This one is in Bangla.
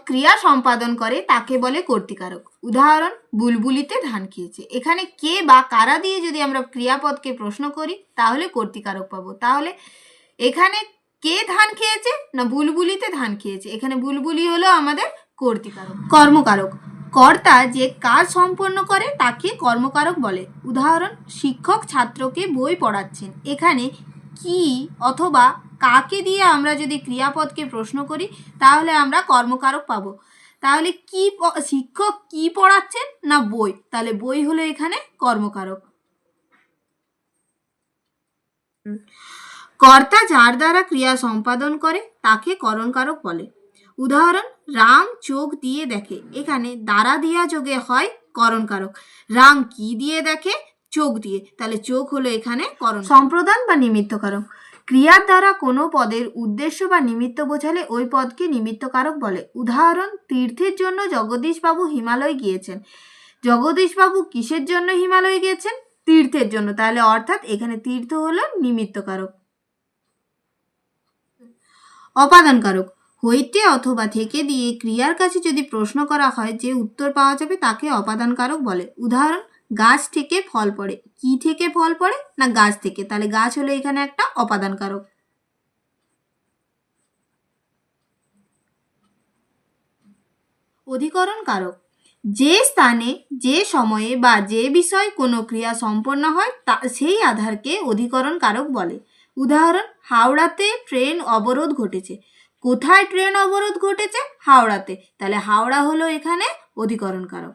ক্রিয়া সম্পাদন করে তাকে বলে কর্তৃকারক। উদাহরণ, বুলবুলিতে ধান খেয়েছে। এখানে কে বা কারা দিয়ে যদি আমরা ক্রিয়াপদকে প্রশ্ন করি তাহলে কর্তৃকারক পাবো। তাহলে এখানে কে ধান খেয়েছে না বুলবুলিতে ধান খেয়েছে, এখানে বুলবুলি হলো আমাদের কর্তৃকারক। কর্মকারক, কর্তা যে কাজ সম্পন্ন করে তাকে কর্মকারক বলে। উদাহরণ, শিক্ষক ছাত্রকে বই পড়াচ্ছেন। এখানে কি অথবা কাকে দিয়ে আমরা যদি ক্রিয়াপদকে প্রশ্ন করি তাহলে আমরা কর্মকারক পাবো। তাহলে কি শিক্ষক কি পড়াচ্ছেন না বই, তাহলে বই হলো এখানে কর্মকারক। কর্তা যার দ্বারা ক্রিয়া সম্পাদন করে তাকে করণকারক বলে। উদাহরণ, রাম চোখ দিয়ে দেখে। এখানে দ্বারা দিয়া যোগে হয় করণকারক। রাম কি দিয়ে দেখে? চোখ দিয়ে, তাহলে চোখ হলো এখানে করণ। সম্প্রদান বা নিমিত্তকারক, ক্রিয়ার দ্বারা কোনো পদের উদ্দেশ্য বা নিমিত্ত বোঝালে ওই পদকে নিমিত্তকারক বলে। উদাহরণ, তীর্থের জন্য জগদীশবাবু হিমালয় গিয়েছেন। জগদীশবাবু কিসের জন্য হিমালয় গিয়েছেন? তীর্থের জন্য, তাহলে অর্থাৎ এখানে তীর্থ হলো নিমিত্তকারক। অপাদানকারক, হইতে অথবা থেকে দিয়ে ক্রিয়ার কাছে যদি প্রশ্ন করা হয় যে উত্তর পাওয়া যাবে তাকে অপাদানকারক বলে। উদাহরণ, গাছ থেকে ফল পড়ে। কি থেকে ফল পড়ে না গাছ থেকে, তাহলে গাছ হলো এখানে একটা অপাদানকারক। অধিকরণ কারক, যে স্থানে যে সময়ে বা যে বিষয় কোনো ক্রিয়া সম্পন্ন হয় তা সেই আধারকে অধিকরণ কারক বলে। উদাহরণ, হাওড়াতে ট্রেন অবরোধ ঘটেছে। কোথায় ট্রেন অবরোধ ঘটেছে? হাওড়াতে, তাহলে হাওড়া হলো এখানে অধিকরণ কারক।